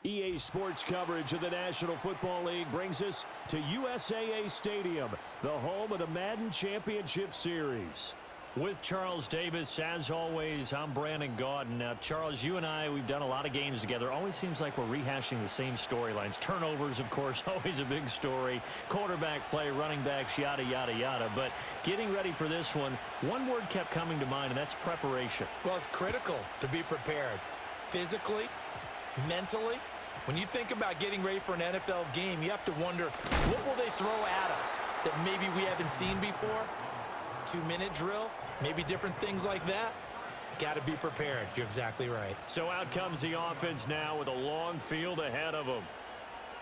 EA Sports coverage of the National Football League brings us to USAA Stadium, the home of the Madden Championship Series. With Charles Davis, as always, I'm Brandon Gaudin. Now, Charles, you and I, we've done a lot of games together. Always seems like we're rehashing the same storylines. Turnovers, of course, always a big story. Quarterback play, running backs, yada, yada, yada. But getting ready for this one word kept coming to mind, and that's preparation. Well, it's critical to be prepared. Physically, mentally. When you think about getting ready for an NFL game, you have to wonder, what will they throw at us that maybe we haven't seen before? 2-minute drill, maybe different things like that. Got to be prepared. You're exactly right. So out comes the offense now with a long field ahead of them.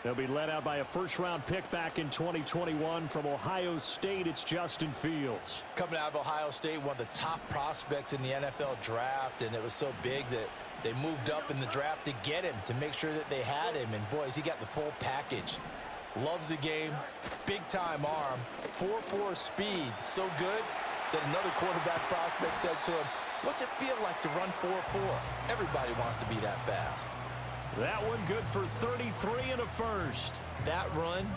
They'll be led out by a first-round pick back in 2021 from Ohio State. It's Justin Fields. Coming out of Ohio State, one of the top prospects in the NFL draft, and it was so big that they moved up in the draft to get him, to make sure that they had him. And, boys, he got the full package. Loves the game, big-time arm, 4.4 speed, so good that another quarterback prospect said to him, what's it feel like to run 4.4? Everybody wants to be that fast. That one good for 33 and a first. That run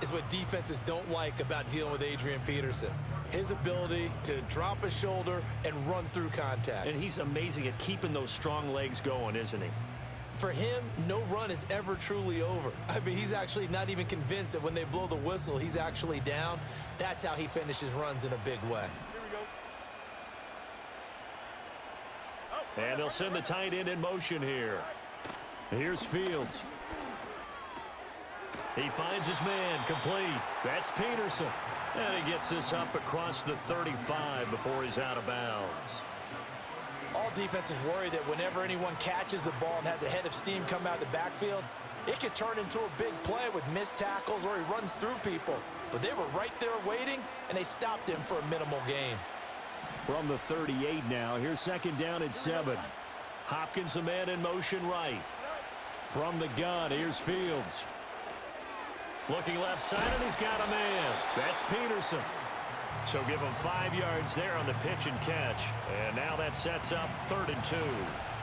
is what defenses don't like about dealing with Adrian Peterson. His ability to drop a shoulder and run through contact. And he's amazing at keeping those strong legs going, isn't he? For him, no run is ever truly over. I mean, he's actually not even convinced that when they blow the whistle, he's actually down. That's how he finishes runs in a big way. And they'll send the tight end in motion here. Here's Fields. He finds his man, complete. That's Peterson. And he gets this up across the 35 before he's out of bounds. All defenses worry that whenever anyone catches the ball and has a head of steam come out of the backfield, it could turn into a big play with missed tackles or he runs through people. But they were right there waiting, and they stopped him for a minimal gain. From the 38 now, here's second down at 7. Hopkins, the man in motion right. From the gun, here's Fields. Looking left side, and he's got a man. That's Peterson. So give him 5 yards there on the pitch and catch. And now that sets up 3rd and 2.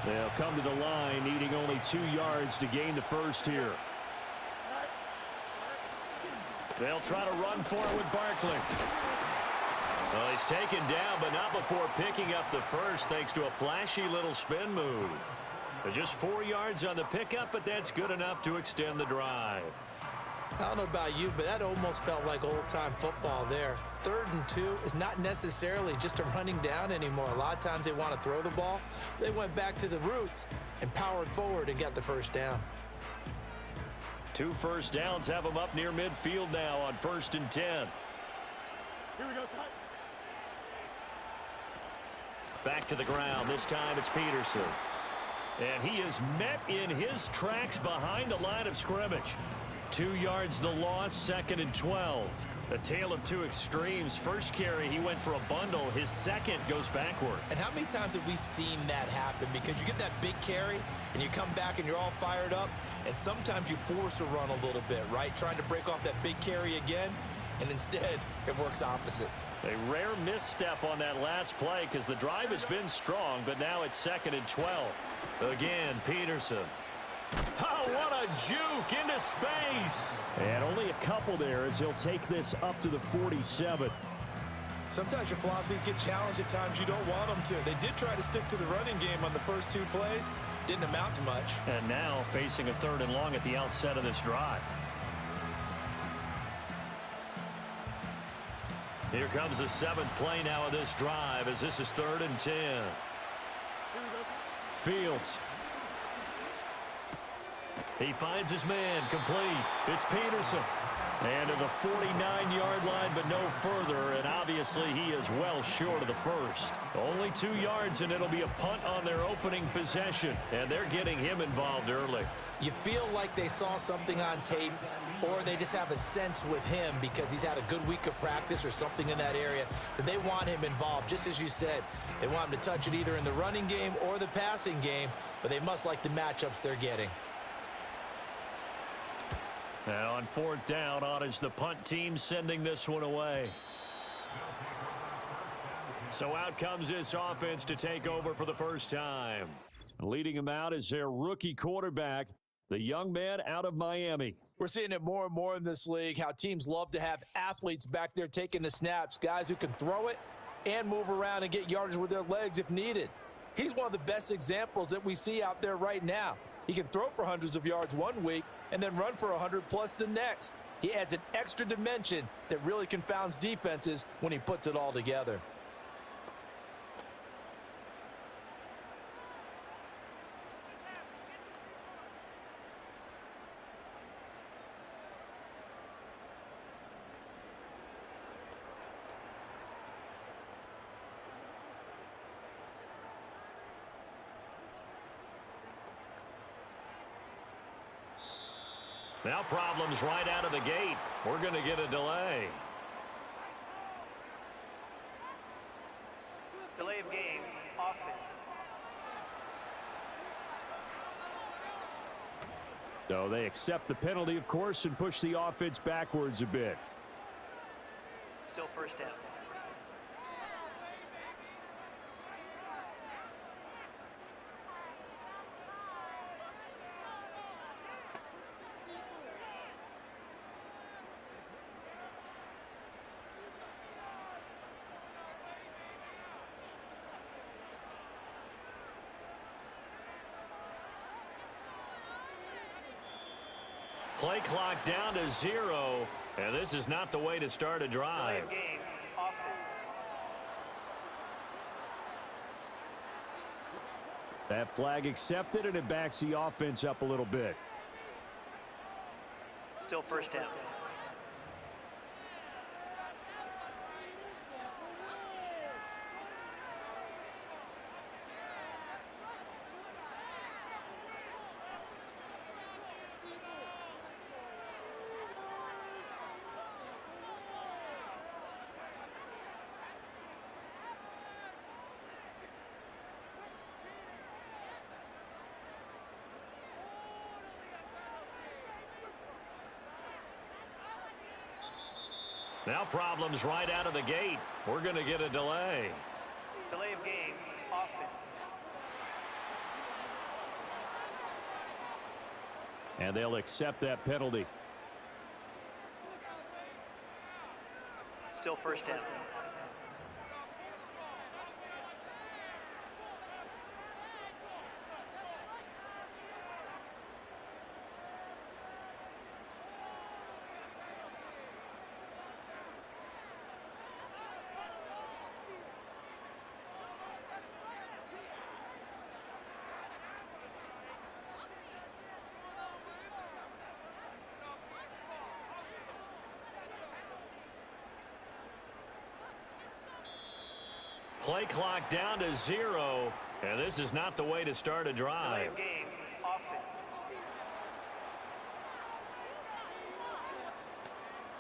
They'll come to the line, needing only 2 yards to gain the first here. They'll try to run for it with Barkley. Well, he's taken down, but not before picking up the first, thanks to a flashy little spin move. Just 4 yards on the pickup, but that's good enough to extend the drive. I don't know about you, but that almost felt like old-time football there. 3rd and 2 is not necessarily just a running down anymore. A lot of times they want to throw the ball. They went back to the roots and powered forward and got the first down. 2 first downs have them up near midfield now on 1st and 10. Here we go, Ty. Back to the ground. This time it's Peterson. And he is met in his tracks behind the line of scrimmage. 2 yards the loss, 2nd and 12. A tale of two extremes. First carry, he went for a bundle. His second goes backward. And how many times have we seen that happen? Because you get that big carry, and you come back and you're all fired up, and sometimes you force a run a little bit, right? Trying to break off that big carry again, and instead it works opposite. A rare misstep on that last play because the drive has been strong, but now it's 2nd and 12. Again, Peterson. Oh, what a juke into space. And only a couple there as he'll take this up to the 47. Sometimes your philosophies get challenged at times you don't want them to. They did try to stick to the running game on the first 2 plays. Didn't amount to much. And now facing a 3rd and long at the outset of this drive. Here comes the 7th play now of this drive as this is 3rd and 10. Fields. He finds his man, complete. It's Peterson. And to the 49-yard line, but no further. And obviously he is well short of the first. Only 2 yards, and it'll be a punt on their opening possession. And they're getting him involved early. You feel like they saw something on tape, or they just have a sense with him because he's had a good week of practice or something in that area that they want him involved. Just as you said, they want him to touch it either in the running game or the passing game, but they must like the matchups they're getting. And on 4th down, on is the punt team sending this one away. So out comes this offense to take over for the first time. Leading them out is their rookie quarterback, The young man out of Miami. We're seeing it more and more in this league, how teams love to have athletes back there taking the snaps, guys who can throw it and move around and get yardage with their legs if needed. He's one of the best examples that we see out there right now. He can throw for hundreds of yards one week and then run for 100+ the next. He adds an extra dimension that really confounds defenses when he puts it all together. Now problems right out of the gate. We're going to get a delay. Delay of game, offense. So they accept the penalty, of course, and push the offense backwards a bit. Still first down. Play clock down to 0, and this is not the way to start a drive. Delay of game, offense. That flag accepted, and it backs the offense up a little bit. Still first down. Now problems right out of the gate. We're going to get a delay. Delay of game, offense. And they'll accept that penalty. Still first down. Play clock down to 0, and this is not the way to start a Delay drive. of game, offense.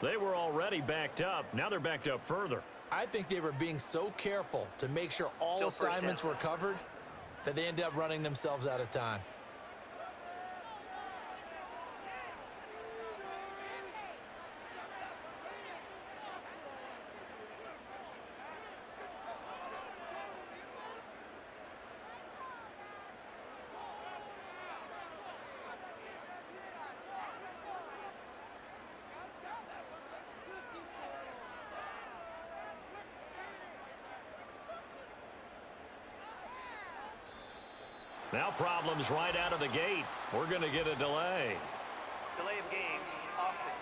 They were already backed up. Now they're backed up further. I think they were being so careful to make sure all Still first assignments down. were covered that they ended up running themselves out of time. Now problems right out of the gate. We're going to get a delay. Delay of game, offense.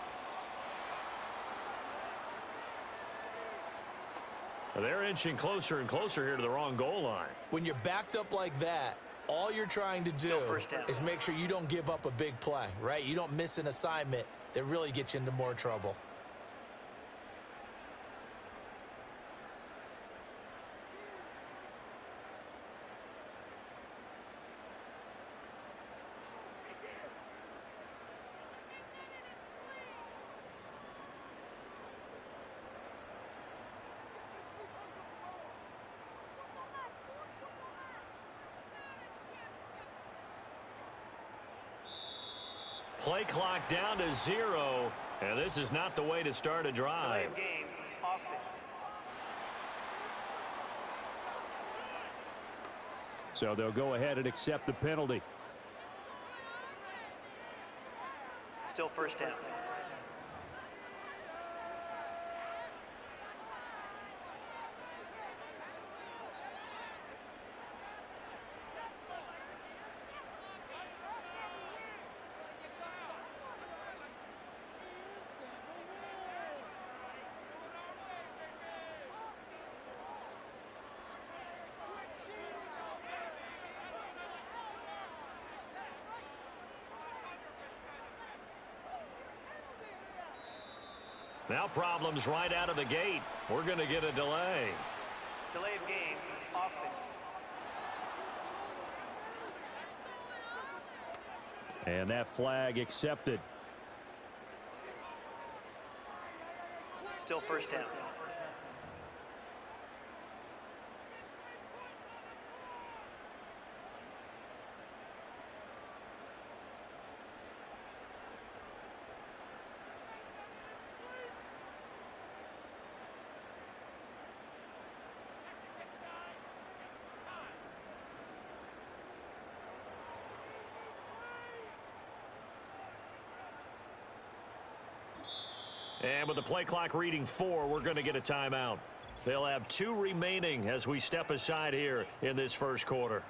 They're inching closer and closer here to the wrong goal line. When you're backed up like that, all you're trying to do Still first down. is make sure you don't give up a big play, right? You don't miss an assignment that really gets you into more trouble. Play clock down to 0, and this is not the way to start a Delay drive. of game, offense. So they'll go ahead and accept the penalty. Still first down. Now problems right out of the gate. We're going to get a delay. Delay of game, offense. And that flag accepted. Still first down. And with the play clock reading 4, we're going to get a timeout. They'll have 2 remaining as we step aside here in this first quarter.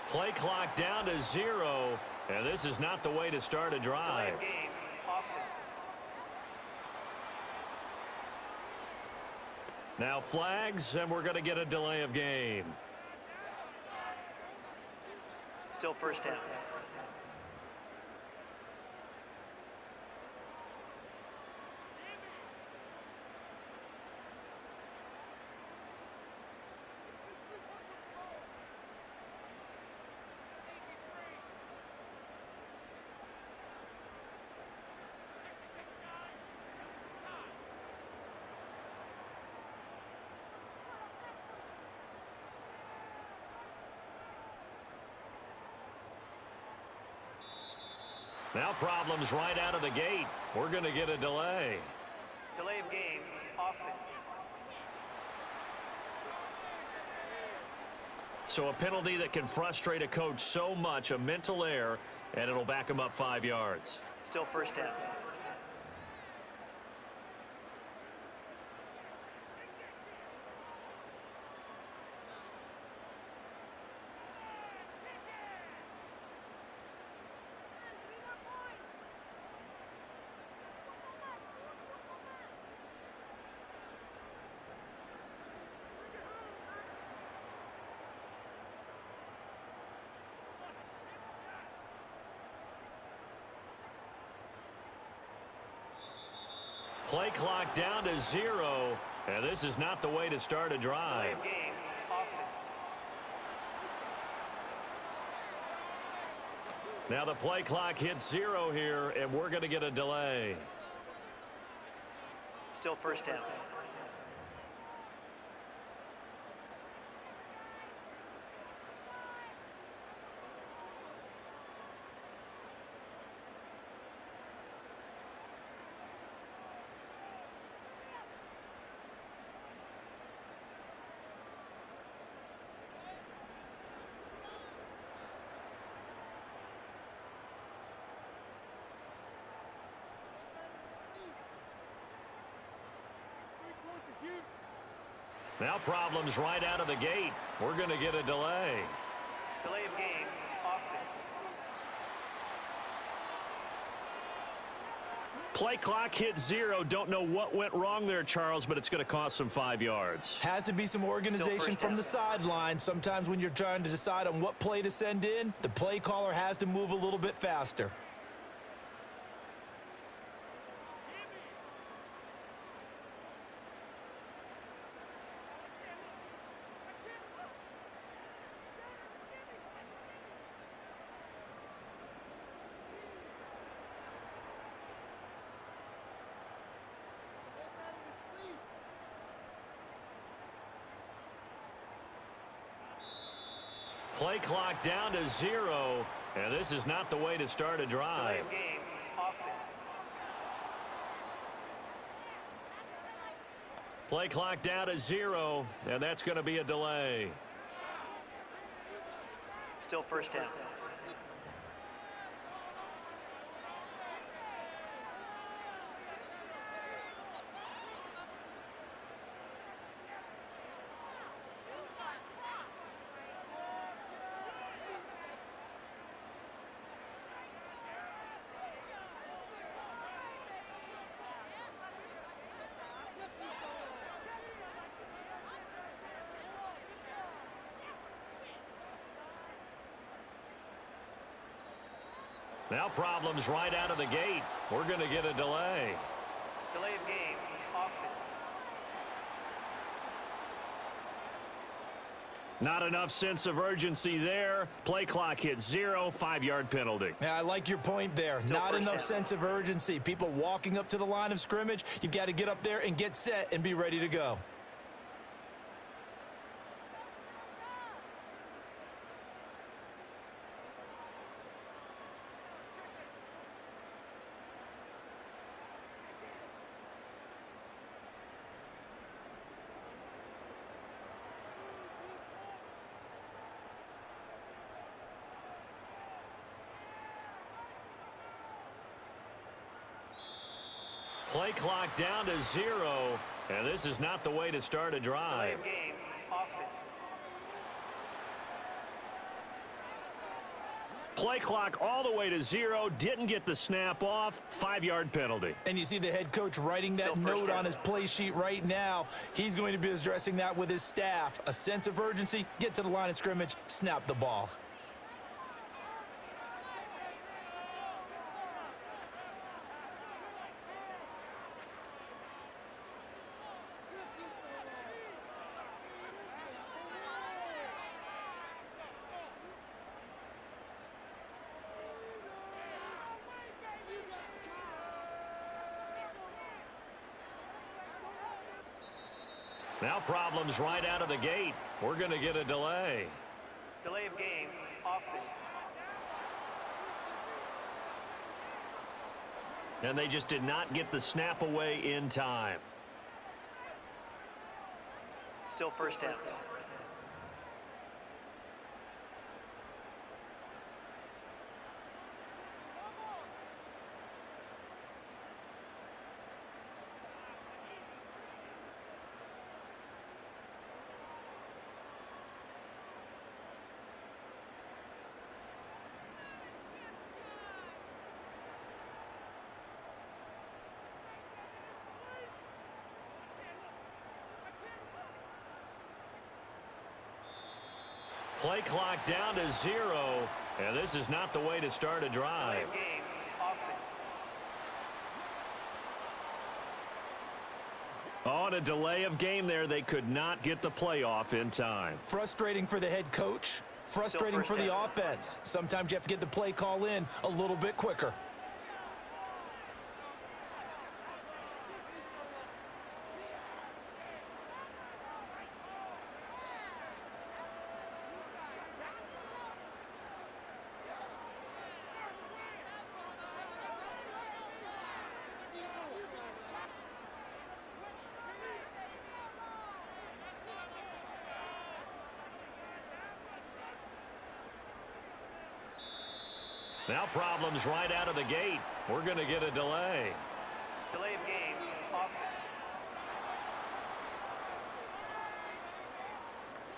Play clock down to 0, and this is not the way to start a Delay drive. of game, offense. Now flags, and we're going to get a delay of game. Still first down. Now problems right out of the gate. We're going to get a delay. Delay of game, offense. So a penalty that can frustrate a coach so much, a mental error, and it'll back him up 5 yards. Still first down. Play clock down to 0, and this is not the way to start a Delay drive. of game, offense. Now the play clock hits 0 here, and we're going to get a delay. Still first down. Now problems right out of the gate. We're going to get a delay. Delay of game, offense. Play clock hit 0. Don't know what went wrong there, Charles, but it's going to cost them 5 yards. Has to be some organization from the sideline. Sometimes when you're trying to decide on what play to send in, the play caller has to move a little bit faster. Play clock down to 0, and this is not the way to start a Delay drive. of game. Offense. Play clock down to 0, and that's going to be a delay. Still first down. Now problems right out of the gate. We're going to get a delay. Delay of game. Offense. Not enough sense of urgency there. Play clock hits 0, 5-yard penalty. Yeah, I like your point there. Still Not first enough down. sense of urgency. People walking up to the line of scrimmage, you've got to get up there and get set and be ready to go. Play clock down to 0, and this is not the way to start a Delay drive. of game. Offense. Play clock all the way to 0, didn't get the snap off, 5-yard penalty. And you see the head coach writing that Still first note down. on his play sheet right now. He's going to be addressing that with his staff. A sense of urgency, get to the line of scrimmage, snap the ball. Now problems right out of the gate. We're going to get a delay. Delay of game. Offense. And they just did not get the snap away in time. Still first down. Play clock down to 0, and this is not the way to start a Delay drive. of game. Offense. On a delay of game there, they could not get the play off in time. Frustrating for the head coach, frustrating first for the down. offense. Sometimes you have to get the play call in a little bit quicker. Now problems right out of the gate. We're going to get a delay. Delay of game. Offense.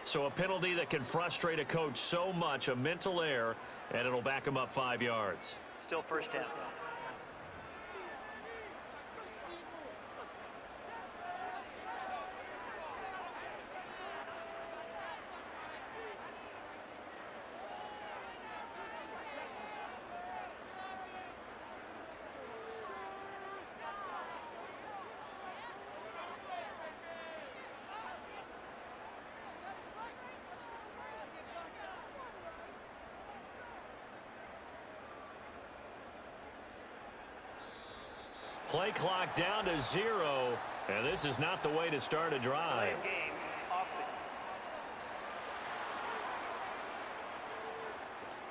So a penalty that can frustrate a coach so much, a mental error, and it'll back him up 5 yards. Still first down. Play clock down to 0, and this is not the way to start a Delay drive. of game. Offense.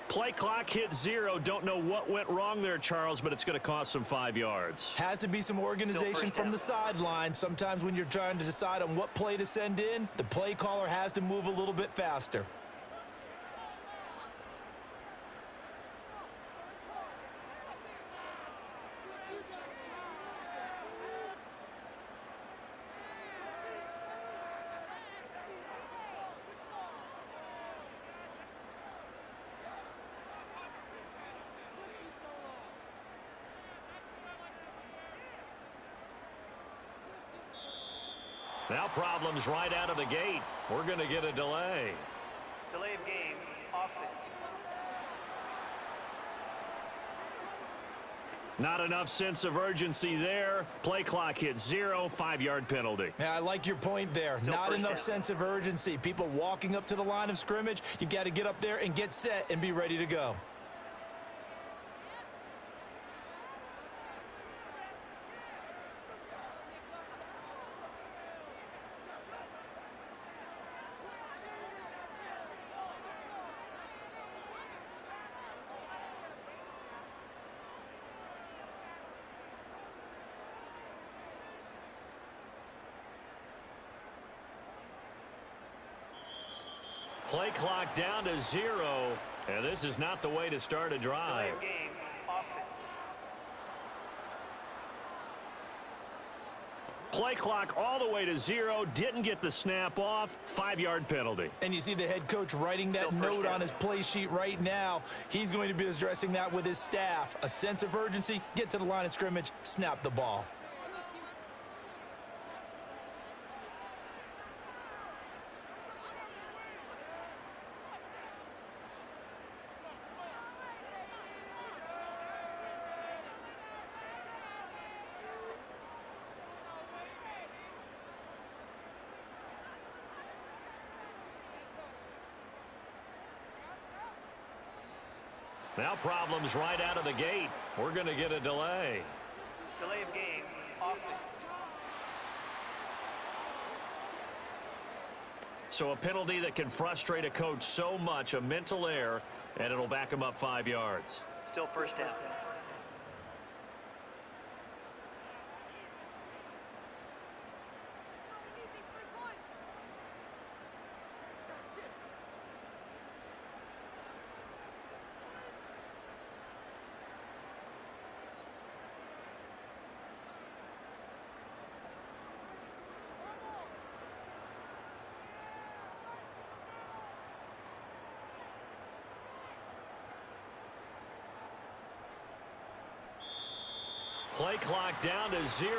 Play clock hit 0. Don't know what went wrong there, Charles, but it's going to cost them 5 yards. Has to be some organization from the sideline. Sometimes when you're trying to decide on what play to send in, the play caller has to move a little bit faster. Now problems right out of the gate. We're going to get a delay. Delay of game, offense. Not enough sense of urgency there. Play clock hit 0, 5-yard penalty. Yeah, I like your point there. Still Not first enough down. sense of urgency. People walking up to the line of scrimmage, you've got to get up there and get set and be ready to go. Play clock down to 0, and this is not the way to start a Delay drive. of game, offense. Play clock all the way to 0, didn't get the snap off, 5-yard penalty. And you see the head coach writing that Still first note down. on his play sheet right now. He's going to be addressing that with his staff. A sense of urgency, get to the line of scrimmage, snap the ball. Now problems right out of the gate. We're going to get a delay. Delay of game, offense. So a penalty that can frustrate a coach so much, a mental error, and it'll back him up 5 yards. Still first down. Play clock down to 0,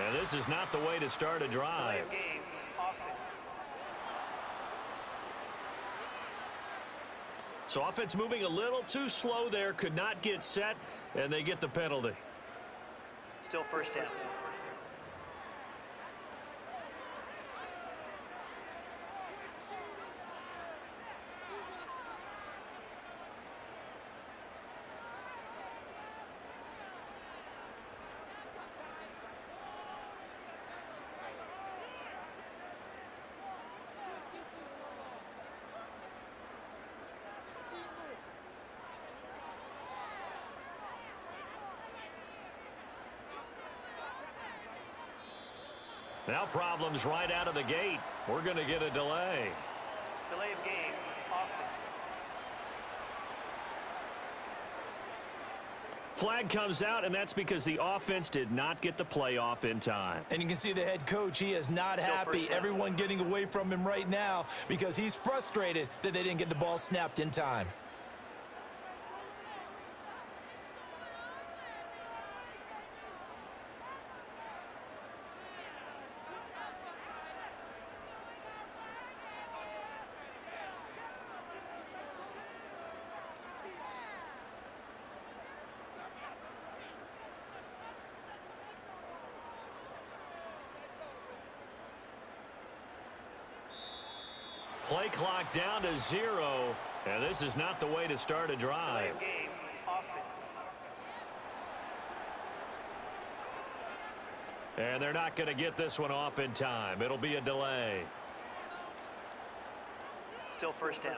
and this is not the way to start a Delay drive. of game, offense. So offense moving a little too slow there, could not get set, and they get the penalty. Still first down. Now problems right out of the gate. We're going to get a delay. Delay of game, offense. Flag comes out, and that's because the offense did not get the play off in time. And you can see the head coach, he is not Still happy. first down. Everyone getting away from him right now because he's frustrated that they didn't get the ball snapped in time. Play clock down to 0, and this is not the way to start a Delay drive. of game, offense. And they're not going to get this one off in time. It'll be a delay. Still first down.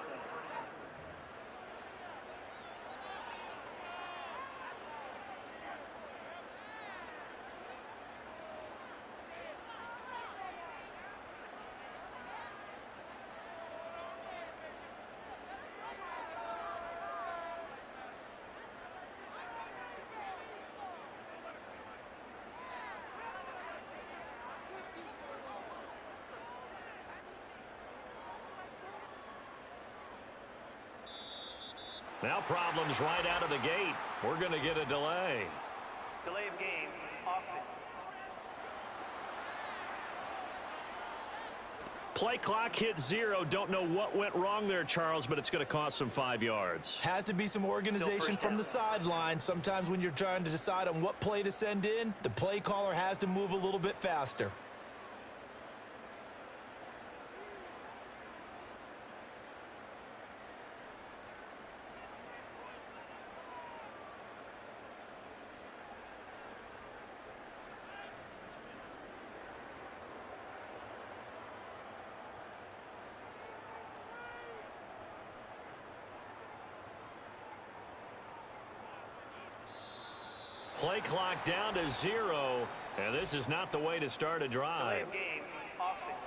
Now problems right out of the gate. We're going to get a delay. Delay of game, offense. Play clock hit 0. Don't know what went wrong there, Charles, but it's going to cost them 5 yards. Has to be some organization from the sideline. Sometimes when you're trying to decide on what play to send in, the play caller has to move a little bit faster. Play clock down to 0, and this is not the way to start a drive. Delay of game, offense.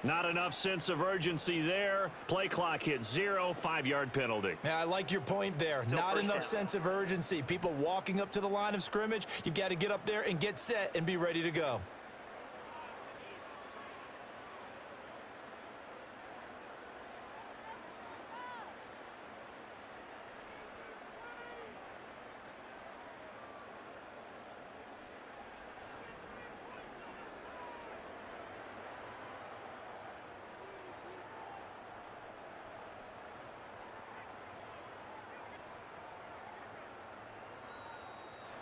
Not enough sense of urgency there. Play clock hit 0, 5-yard penalty. Yeah, I like your point there. Still Not first enough down. sense of urgency. People walking up to the line of scrimmage, you've got to get up there and get set and be ready to go.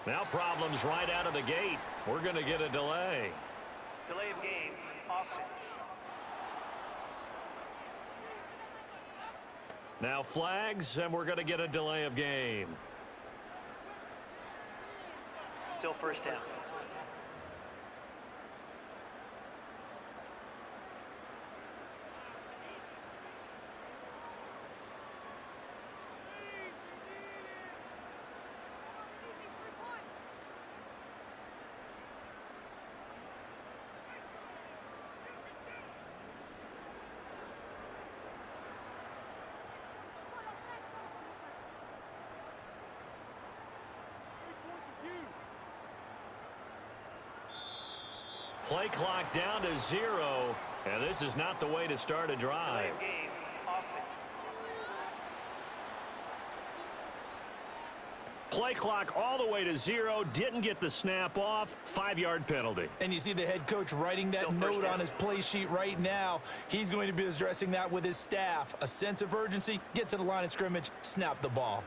Now problems right out of the gate. We're going to get a delay. Delay of game, offense. Now flags, and we're going to get a delay of game. Still first down. Play clock down to 0, and this is not the way to start a Delay drive. of game, offense. Play clock all the way to 0, didn't get the snap off, 5-yard penalty. And you see the head coach writing that Still first note down. on his play sheet right now. He's going to be addressing that with his staff. A sense of urgency, get to the line of scrimmage, snap the ball.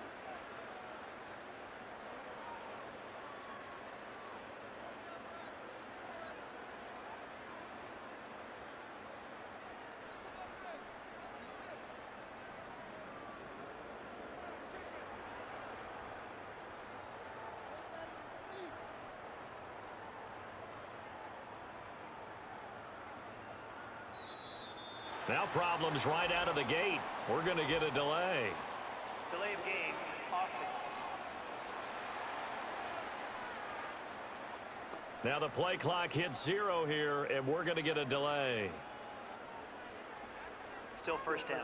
Now problems right out of the gate. We're going to get a delay. Delay of game, offense. Now the play clock hits 0 here, and we're going to get a delay. Still first down.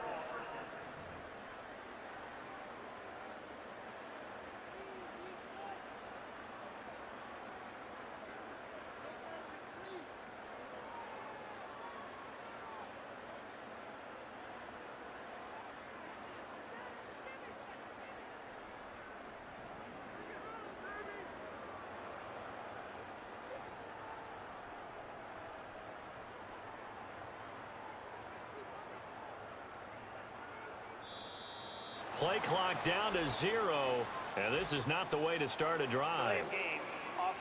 Play clock down to 0, and this is not the way to start a Delay drive. of game, offense.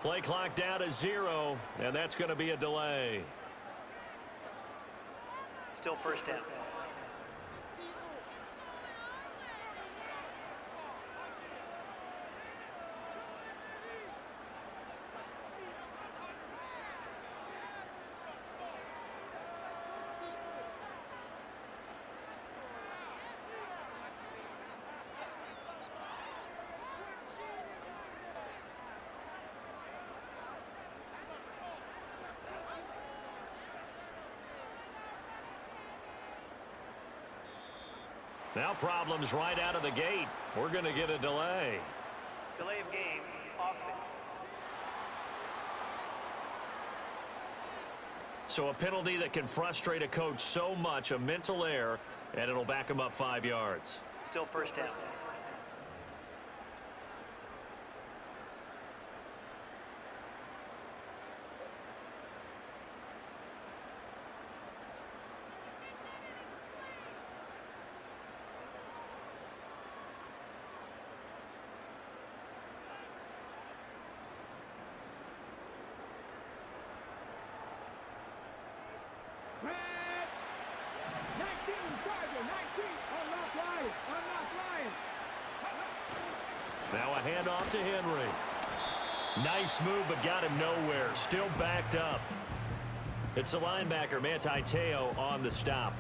Play clock down to 0, and that's going to be a delay. Still first down. Now problems right out of the gate. We're going to get a delay. Delay of game, offense. So a penalty that can frustrate a coach so much, a mental error, and it'll back him up 5 yards. Still first down. Now a handoff to Henry. Nice move, but got him nowhere. Still backed up. It's a linebacker, Manti Te'o, on the stop.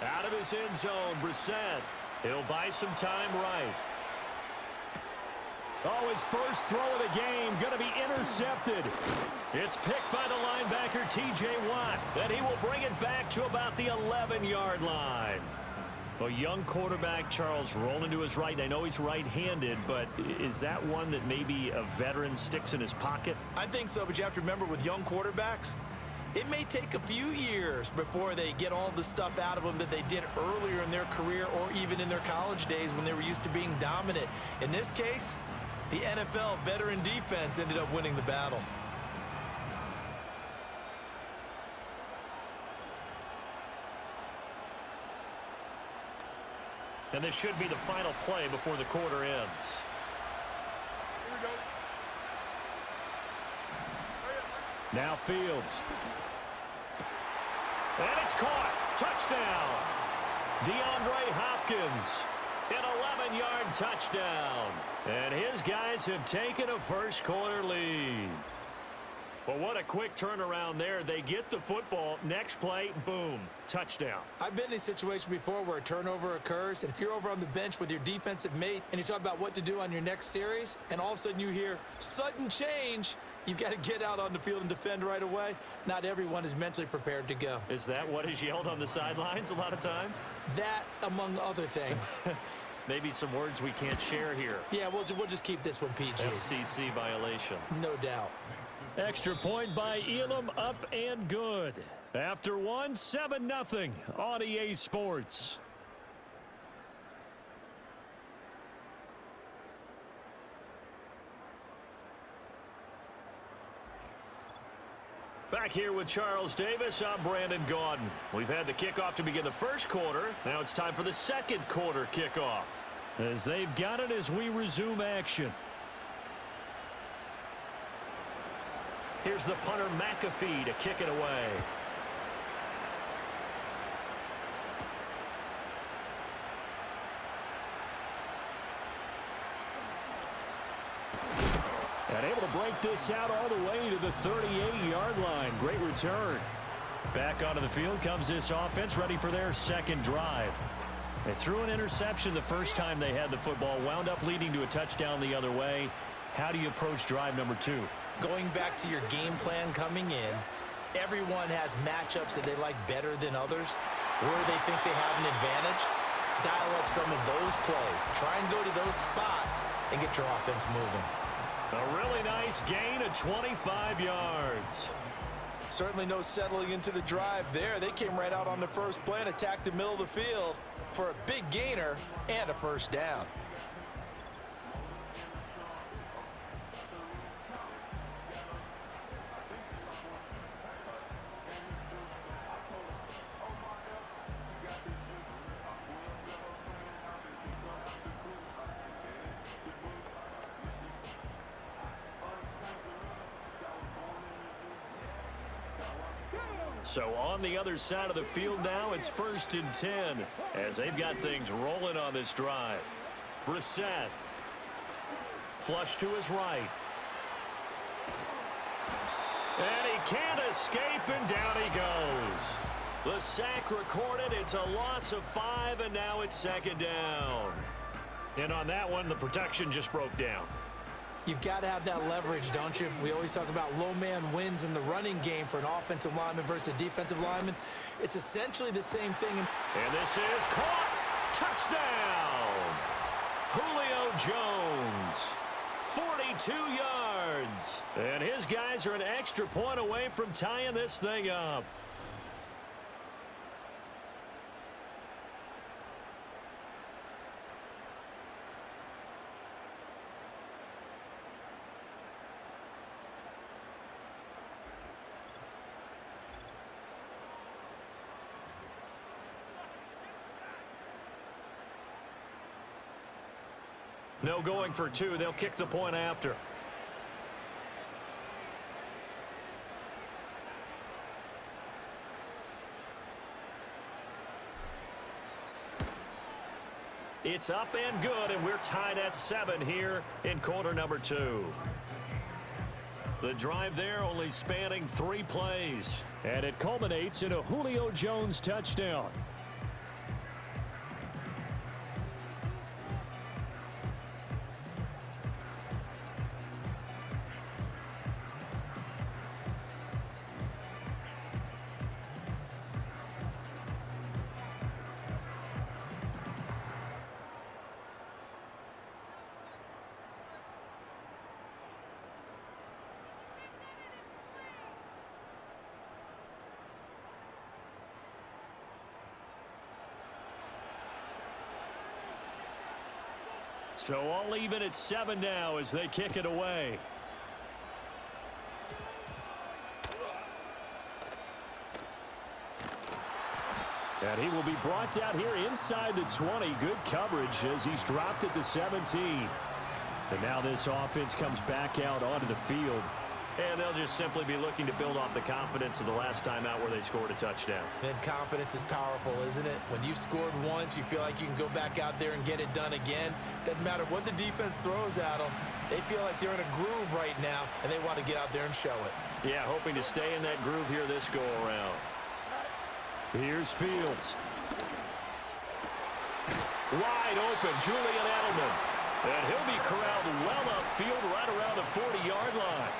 Out of his end zone, Brissett. He'll buy some time right. Oh, his first throw of the game going to be intercepted. It's picked by the linebacker, T.J. Watt. Then he will bring it back to about the 11-yard line. A young quarterback, Charles, rolling to his right. I know he's right-handed, but is that one that maybe a veteran sticks in his pocket? I think so, but you have to remember with young quarterbacks, it may take a few years before they get all the stuff out of them that they did earlier in their career or even in their college days when they were used to being dominant. In this case, the NFL veteran defense ended up winning the battle. And this should be the final play before the quarter ends. Here we go. Now Fields. And it's caught. Touchdown. DeAndre Hopkins. An 11-yard touchdown. And his guys have taken a first-quarter lead. Well, what a quick turnaround there. They get the football. Next play, boom, touchdown. I've been in a situation before where a turnover occurs, and if you're over on the bench with your defensive mate and you talk about what to do on your next series, and all of a sudden you hear sudden change, you've got to get out on the field and defend right away. Not everyone is mentally prepared to go. Is that what is yelled on the sidelines a lot of times? That, among other things. Maybe some words we can't share here. Yeah, we'll just keep this one PG. FCC violation. No doubt. Extra point by Elam, up and good. After one, 7-0 on EA Sports. Back here with Charles Davis, I'm Brandon Gaudin. We've had the kickoff to begin the first quarter. Now it's time for the second quarter kickoff. As they've got it as we resume action. Here's the punter, McAfee, to kick it away. And able to break this out all the way to the 38-yard line. Great return. Back onto the field comes this offense, ready for their second drive. They threw an interception the first time they had the football, wound up leading to a touchdown the other way. How do you approach drive number 2? Going back to your game plan coming in, everyone has matchups that they like better than others, where they think they have an advantage. Dial up some of those plays. Try and go to those spots and get your offense moving. A really nice gain of 25 yards. Certainly no settling into the drive there. They came right out on the first play and attacked the middle of the field for a big gainer and a first down. So on the other side of the field now, it's 1st and 10 as they've got things rolling on this drive. Brissett. Flush to his right. And he can't escape, and down he goes. The sack recorded. It's a loss of 5, and now it's second down. And on that one, the protection just broke down. You've got to have that leverage, don't you? We always talk about low man wins in the running game for an offensive lineman versus a defensive lineman. It's essentially the same thing. And this is caught. Touchdown. Julio Jones. 42 yards. And his guys are an extra point away from tying this thing up. No going for two. They'll kick the point after. It's up and good, and we're tied at 7 here in quarter number 2. The drive there only spanning 3 plays. And it culminates in a Julio Jones touchdown. So all even at 7 now as they kick it away. And he will be brought down here inside the 20. Good coverage as he's dropped at the 17. And now this offense comes back out onto the field. And they'll just simply be looking to build off the confidence of the last time out where they scored a touchdown. And confidence is powerful, isn't it? When you've scored once, you feel like you can go back out there and get it done again. Doesn't matter what the defense throws at them. They feel like they're in a groove right now, and they want to get out there and show it. Yeah, hoping to stay in that groove here this go-around. Here's Fields. Wide open, Julian Edelman. And he'll be corralled well upfield right around the 40-yard line.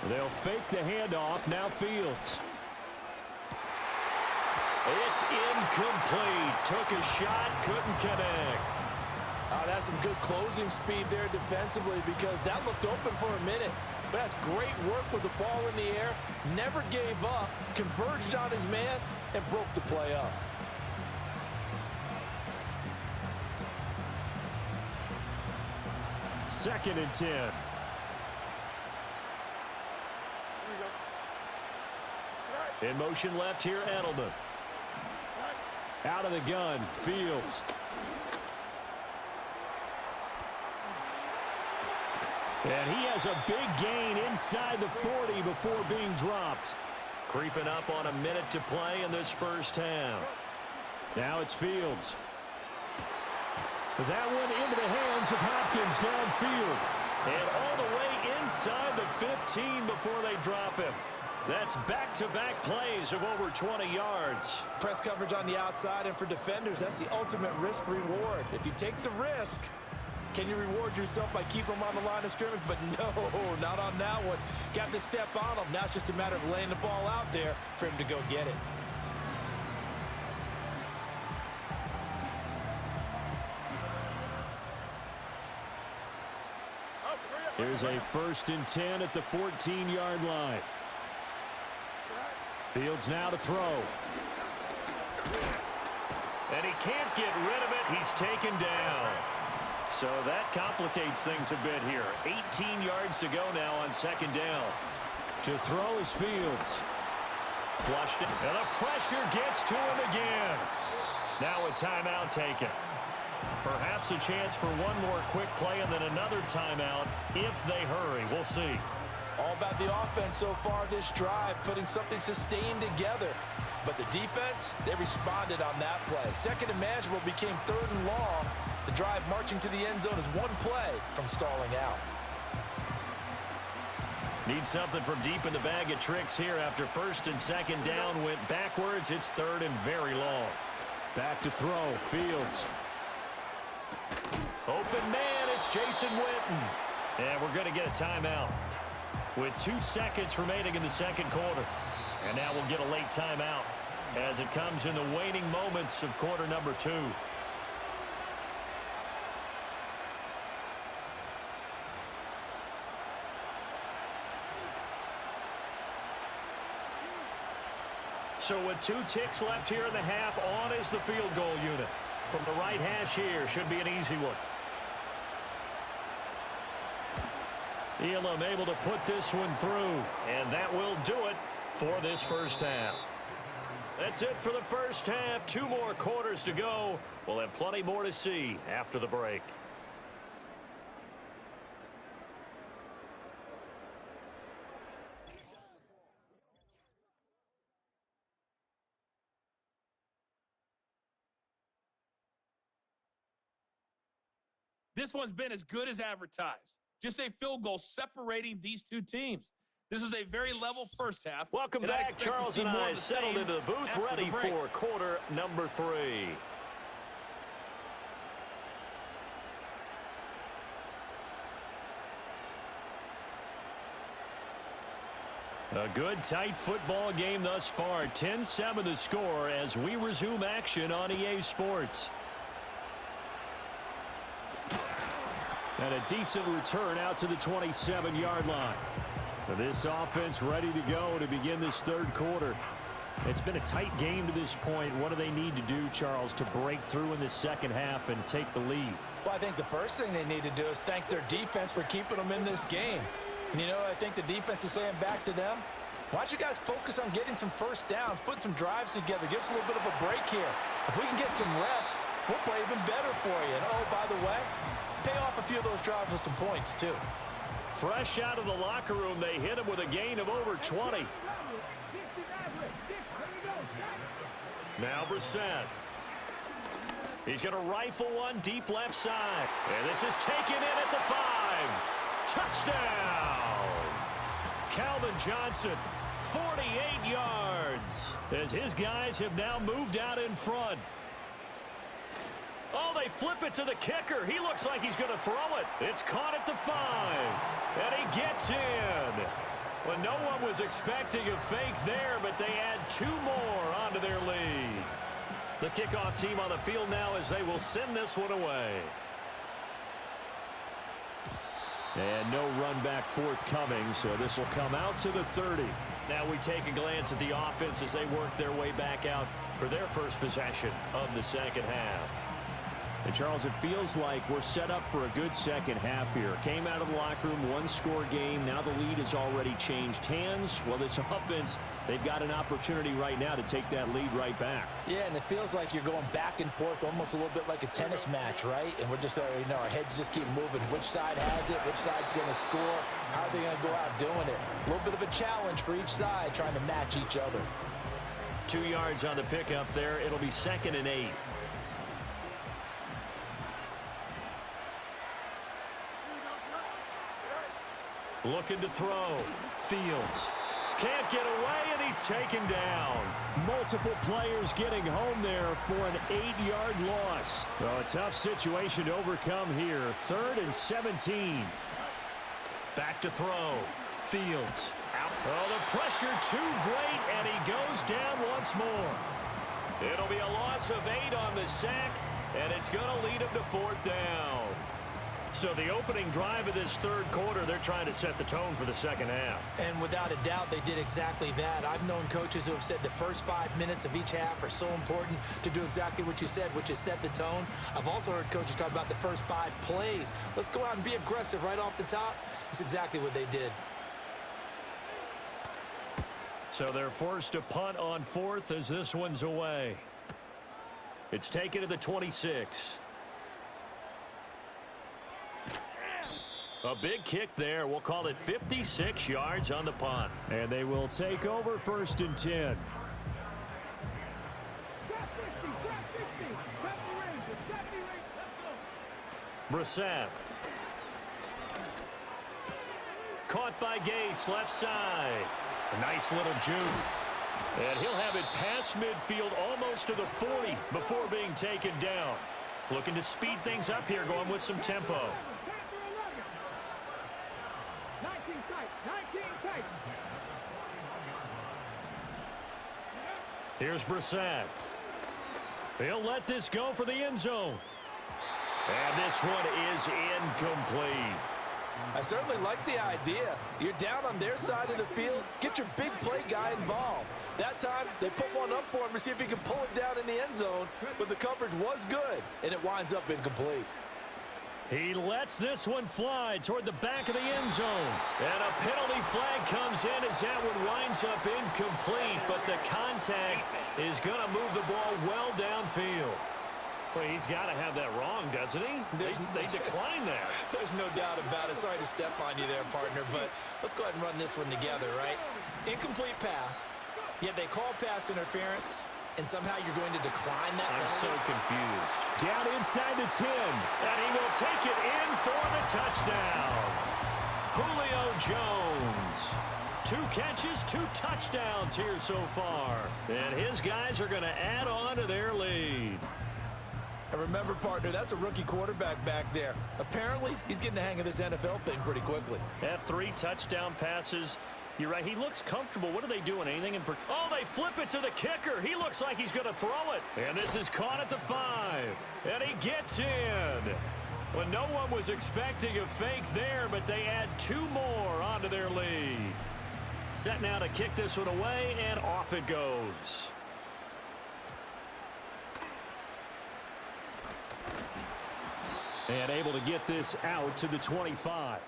They'll fake the handoff. Now Fields. It's incomplete. Took a shot, couldn't connect. Oh, that's some good closing speed there defensively because that looked open for a minute. But that's great work with the ball in the air. Never gave up, converged on his man, and broke the play up. Second and 10. In motion left here, Edelman. Out of the gun, Fields. And he has a big gain inside the 40 before being dropped. Creeping up on a minute to play in this first half. Now it's Fields. That one into the hands of Hopkins downfield. And all the way inside the 15 before they drop him. That's back-to-back plays of over 20 yards. Press coverage on the outside, and for defenders, that's the ultimate risk-reward. If you take the risk, can you reward yourself by keeping them on the line of scrimmage? But no, not on that one. Got to step on them. Now it's just a matter of laying the ball out there for him to go get it. Here's a 1st and 10 at the 14-yard line. Fields now to throw. And he can't get rid of it. He's taken down. So that complicates things a bit here. 18 yards to go now on 2nd down. To throw is Fields. Flushed it. And the pressure gets to him again. Now a timeout taken. Perhaps a chance for one more quick play and then another timeout if they hurry. We'll see. All about the offense so far this drive, putting something sustained together. But the defense, they responded on that play. 2nd and manageable became 3rd and long. The drive marching to the end zone is one play from stalling out. Need something from deep in the bag of tricks here after 1st and 2nd down went backwards. It's 3rd and very long. Back to throw. Fields. Open man. It's Jason Witten. And we're going to get a timeout with 2 seconds remaining in the 2nd quarter. And now we'll get a late timeout as it comes in the waning moments of quarter number 2. So with 2 ticks left here in the half, on is the field goal unit. From the right hash here, should be an easy one. Elam able to put this one through, and that will do it for this first half. That's it for the first half. 2 more quarters to go. We'll have plenty more to see after the break. This one's been as good as advertised. Just a field goal separating these two teams. This was a very level first half. Welcome back. Charles and I settled into the booth, ready for quarter number 3. A good, tight football game thus far. 10-7 the score as we resume action on EA Sports. And a decent return out to the 27-yard line. This offense ready to go to begin this third quarter. It's been a tight game to this point. What do they need to do, Charles, to break through in the second half and take the lead? Well, I think the first thing they need to do is thank their defense for keeping them in this game. And you know, I think the defense is saying back to them, why don't you guys focus on getting some first downs, put some drives together, give us a little bit of a break here. If we can get some rest, we'll play even better for you. And oh, by the way, pay off a few of those drives with some points, too. Fresh out of the locker room, they hit him with a gain of over 20. Now Marchant. He's going to rifle one deep left side. And this is taken in at the 5. Touchdown! Calvin Johnson, 48 yards, as his guys have now moved out in front. Oh, they flip it to the kicker. He looks like he's going to throw it. It's caught at the 5. And he gets in. Well, no one was expecting a fake there, but they add 2 more onto their lead. The kickoff team on the field now as they will send this one away. And no run back forthcoming, so this will come out to the 30. Now we take a glance at the offense as they work their way back out for their first possession of the second half. And, Charles, it feels like we're set up for a good second half here. Came out of the locker room, 1-score game. Now the lead has already changed hands. Well, this offense, they've got an opportunity right now to take that lead right back. Yeah, and it feels like you're going back and forth almost a little bit like a tennis match, right? And we're just, you know, our heads just keep moving. Which side has it? Which side's going to score? How are they going to go out doing it? A little bit of a challenge for each side trying to match each other. 2 yards on the pickup there. It'll be 2nd and 8. Looking to throw. Fields. Can't get away, and he's taken down. Multiple players getting home there for an 8-yard loss. Well, a tough situation to overcome here. 3rd and 17. Back to throw. Fields. Out. Oh, the pressure too great, and he goes down once more. It'll be a loss of 8 on the sack, and it's going to lead him to 4th down. So the opening drive of this third quarter, they're trying to set the tone for the second half. And without a doubt, they did exactly that. I've known coaches who have said the first 5 minutes of each half are so important to do exactly what you said, which is set the tone. I've also heard coaches talk about the first 5 plays. Let's go out and be aggressive right off the top. That's exactly what they did. So they're forced to punt on 4th as this one's away. It's taken to the 26. A big kick there. We'll call it 56 yards on the punt. And they will take over 1st and 10. Marchant. Caught by Gates, left side. A nice little juke. And he'll have it past midfield almost to the 40 before being taken down. Looking to speed things up here, going with some tempo. Here's Marchant. He'll let this go for the end zone. And this one is incomplete. I certainly like the idea. You're down on their side of the field. Get your big play guy involved. That time, they put one up for him to see if he can pull it down in the end zone, but the coverage was good, and it winds up incomplete. He lets this one fly toward the back of the end zone. And a penalty flag comes in as that one winds up incomplete, but the contact is going to move the ball well downfield. Well, he's got to have that wrong, doesn't he? They decline that. There's no doubt about it. Sorry to step on you there, partner, but let's go ahead and run this one together, right? Incomplete pass, yet they call pass interference, and somehow you're going to decline that. I'm so confused. Down inside the 10, and he will take it in for the touchdown. Julio Jones. 2 catches, 2 touchdowns here so far. And his guys are going to add on to their lead. And remember, partner, that's a rookie quarterback back there. Apparently, he's getting the hang of this NFL thing pretty quickly. That 3 touchdown passes. You're right. He looks comfortable. What are they doing? Anything in Oh, they flip it to the kicker. He looks like he's going to throw it. And this is caught at the 5. And he gets in. Well, no one was expecting a fake there, but they add 2 more onto their lead. Set now to kick this one away, and off it goes. And able to get this out to the 25.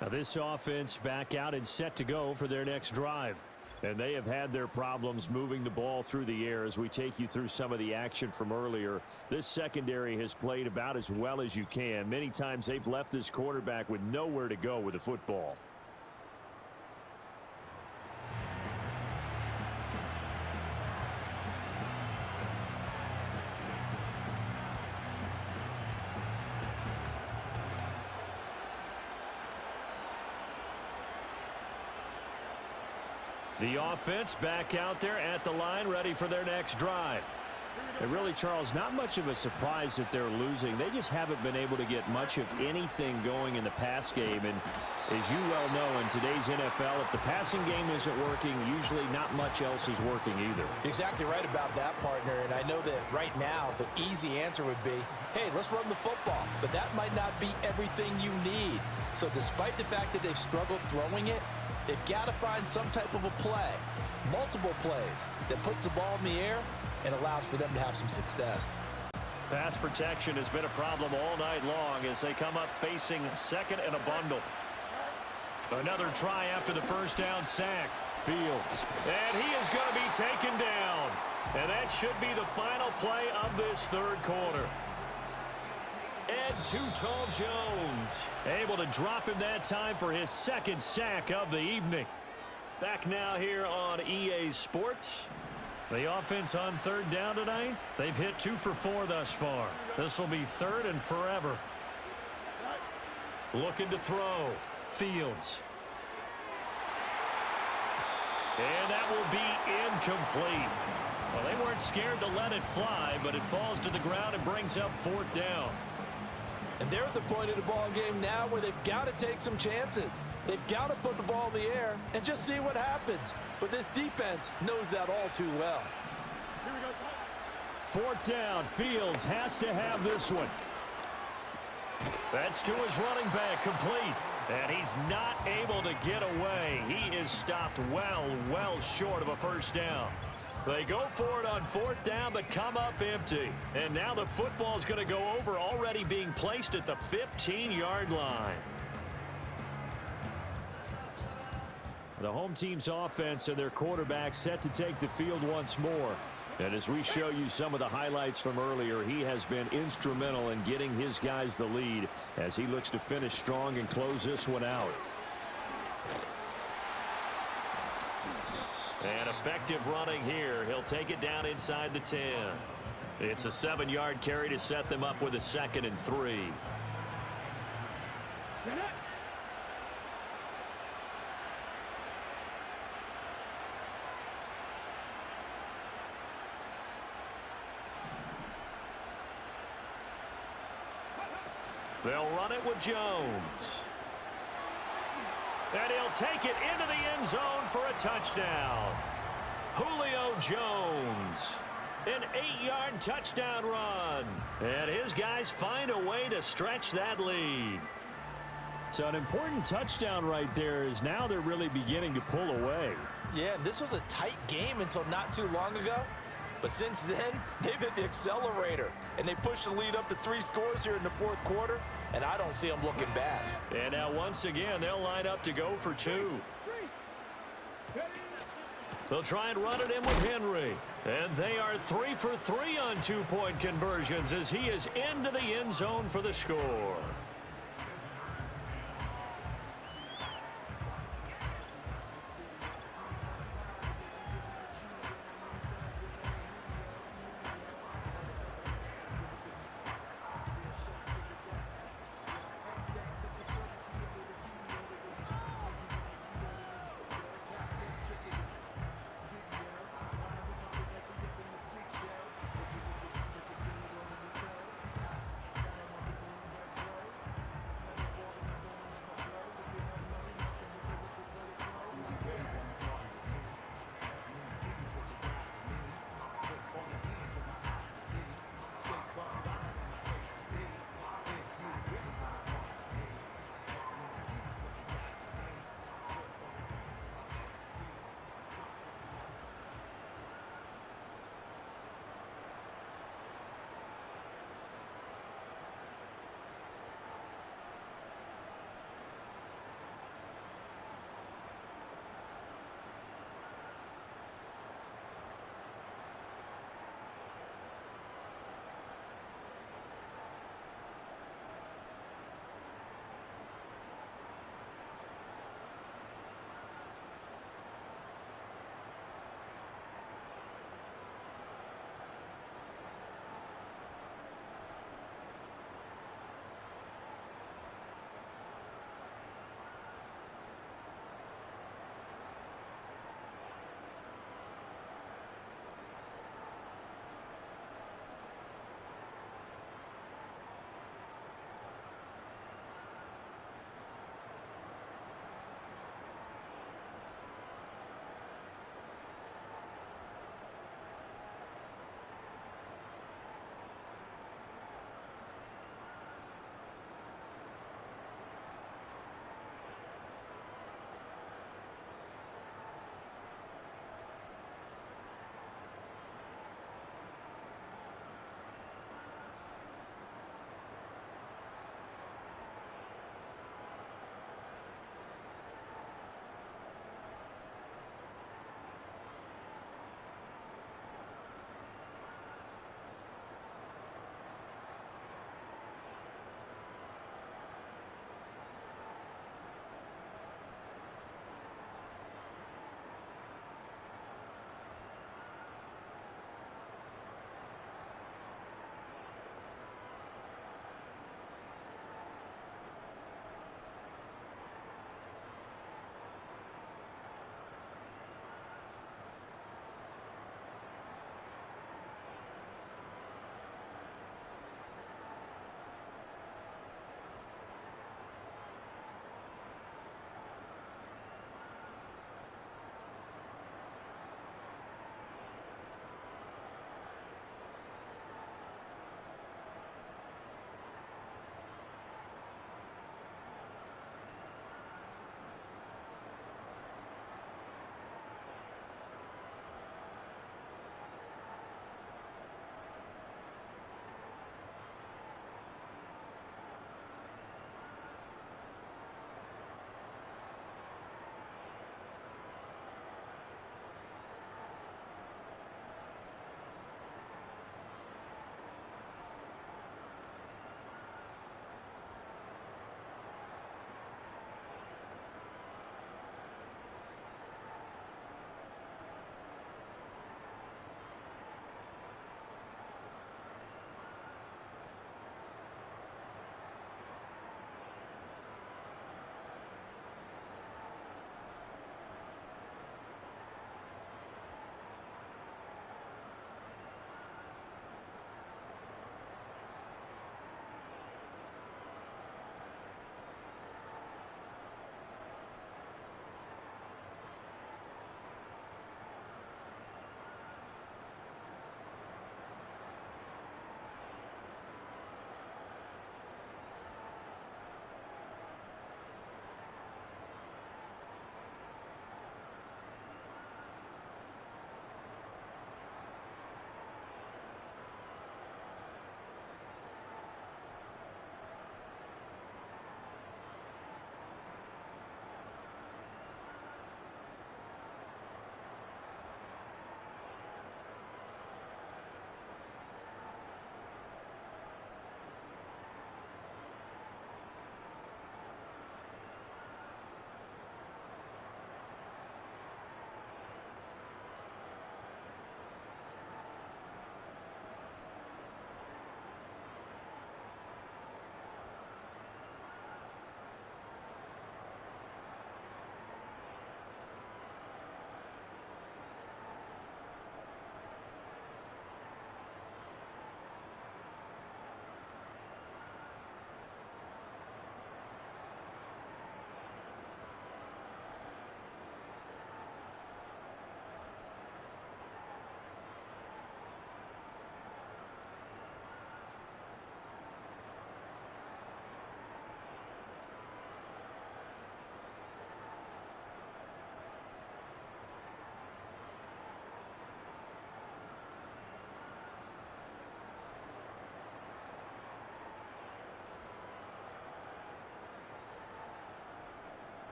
Now this offense back out and set to go for their next drive. And they have had their problems moving the ball through the air as we take you through some of the action from earlier. This secondary has played about as well as you can. Many times they've left this quarterback with nowhere to go with the football. The offense back out there at the line, ready for their next drive. And really, Charles, not much of a surprise that they're losing. They just haven't been able to get much of anything going in the pass game. And as you well know, in today's NFL, if the passing game isn't working, usually not much else is working either. Exactly right about that, partner. And I know that right now the easy answer would be, hey, let's run the football. But that might not be everything you need. So despite the fact that they've struggled throwing it, they've got to find some type of a play, multiple plays, that puts the ball in the air and allows for them to have some success. Pass protection has been a problem all night long as they come up facing second and a bundle. Another try after the first down sack. Fields. And he is going to be taken down. And that should be the final play of this third quarter. Ed Too Tall Jones able to drop him that time for his second sack of the evening. Back now here on EA Sports. The offense on third down tonight, they've hit 2 for 4 thus far. This will be third and forever. Looking to throw. Fields. And that will be incomplete. Well, they weren't scared to let it fly, but it falls to the ground and brings up 4th down. And they're at the point of the ball game now where they've got to take some chances. They've got to put the ball in the air and just see what happens. But this defense knows that all too well. 4th down. Fields has to have this one. That's to his running back, complete. And he's not able to get away. He is stopped well short of a first down. They go for it on 4th down, but come up empty. And now the football's going to go over, already being placed at the 15-yard line. The home team's offense and their quarterback set to take the field once more. And as we show you some of the highlights from earlier, he has been instrumental in getting his guys the lead as he looks to finish strong and close this one out. And effective running here. He'll take it down inside the 10. It's a 7-yard carry to set them up with a 2nd and 3. They'll run it with Jones. And he'll take it into the end zone for a touchdown. Julio Jones. An 8-yard touchdown run. And his guys find a way to stretch that lead. So an important touchdown right there is now they're really beginning to pull away. Yeah, this was a tight game until not too long ago. But since then, they've hit the accelerator, and they pushed the lead up to 3 scores here in the fourth quarter, and I don't see them looking back. And now once again, they'll line up to go for 2. They'll try and run it in with Henry. And they are 3 for 3 on 2-point conversions as he is into the end zone for the score.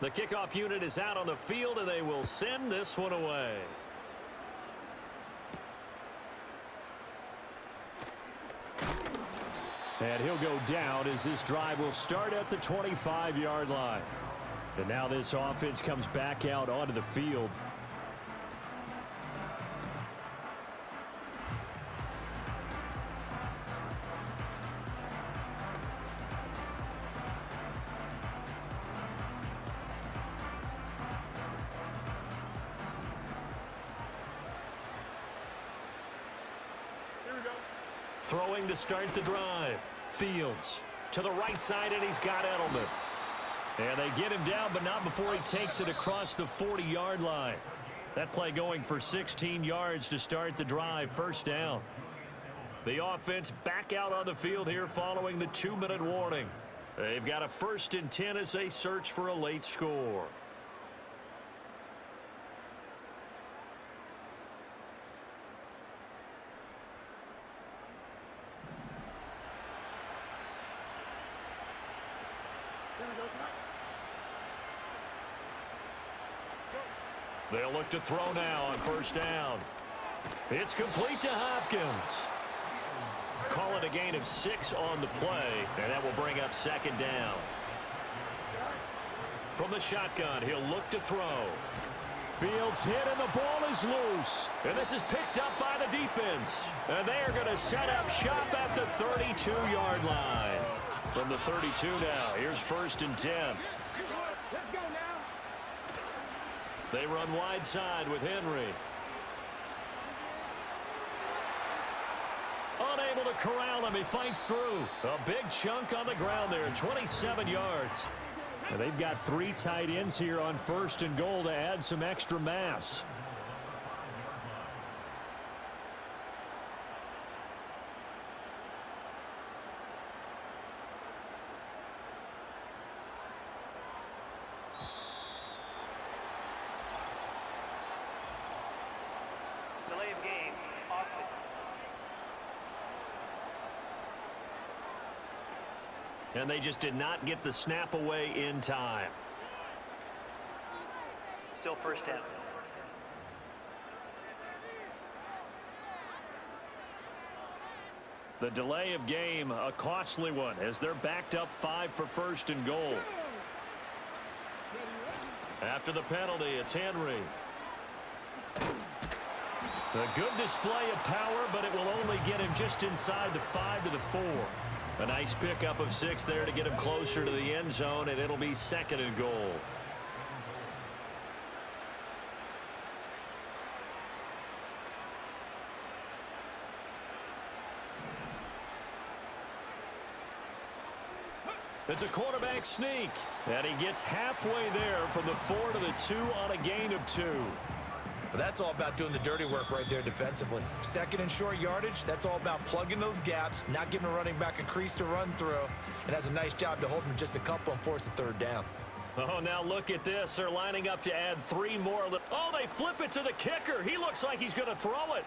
The kickoff unit is out on the field, and they will send this one away. And he'll go down as this drive will start at the 25-yard line. And now this offense comes back out onto the field. Throwing to start the drive. Fields to the right side, and he's got Edelman. And they get him down, but not before he takes it across the 40-yard line. That play going for 16 yards to start the drive. First down. The offense back out on the field here following the 2-minute warning. They've got a 1st and 10 as they search for a late score. They'll look to throw now on first down. It's complete to Hopkins. Call it a gain of 6 on the play, and that will bring up 2nd down. From the shotgun, he'll look to throw. Fields hit, and the ball is loose. And this is picked up by the defense. And they are going to set up shop at the 32-yard line. From the 32 now, here's 1st and 10. They run wide side with Henry. Unable to corral him. He fights through. A big chunk on the ground there, 27 yards. And they've got 3 tight ends here on 1st and goal to add some extra mass. Delay of game, offense. And they just did not get the snap away in time. Still 1st down. The delay of game, a costly one, as they're backed up 5 for 1st and goal. After the penalty, it's Henry. A good display of power, but it will only get him just inside the 5 to the 4. A nice pickup of 6 there to get him closer to the end zone, and it'll be 2nd and goal. It's a quarterback sneak, and he gets halfway there from the 4 to the 2 on a gain of 2. Well, that's all about doing the dirty work right there defensively. 2nd and short yardage, that's all about plugging those gaps, not giving a running back a crease to run through, and has a nice job to hold him just a couple and force a 3rd down. Oh, now look at this. They're lining up to add 3 more. Oh, they flip it to the kicker. He looks like he's going to throw it.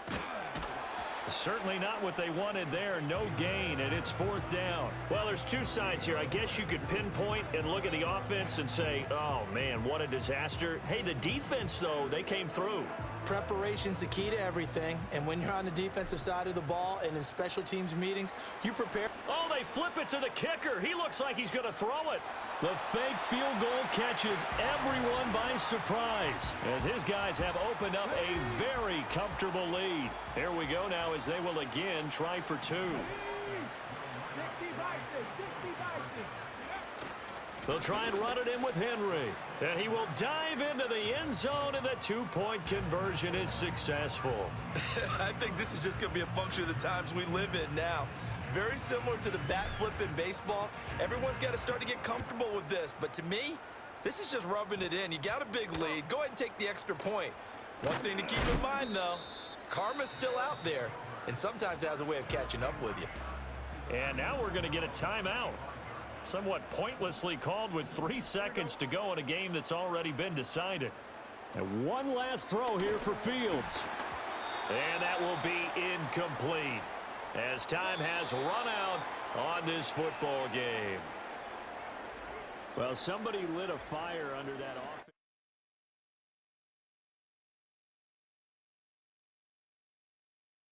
Certainly not what they wanted there. No gain, and it's 4th down. Well, there's 2 sides here. I guess you could pinpoint and look at the offense and say, oh, man, what a disaster. Hey, the defense, though, they came through. Preparation's the key to everything, and when you're on the defensive side of the ball and in special teams meetings, you prepare. Oh, they flip it to the kicker. He looks like he's going to throw it. The fake field goal catches everyone by surprise as his guys have opened up a very comfortable lead. Here we go now as they will again try for 2. They'll try and run it in with Henry. And he will dive into the end zone, and the 2-point conversion is successful. I think this is just going to be a function of the times we live in now. Very similar to the bat flip in baseball. Everyone's got to start to get comfortable with this. But to me, this is just rubbing it in. You got a big lead. Go ahead and take the extra point. One thing to keep in mind, though, karma's still out there, and sometimes it has a way of catching up with you. And now we're going to get a timeout. Somewhat pointlessly called with 3 seconds to go in a game that's already been decided. And one last throw here for Fields. And that will be incomplete as time has run out on this football game. Well, somebody lit a fire under that offense.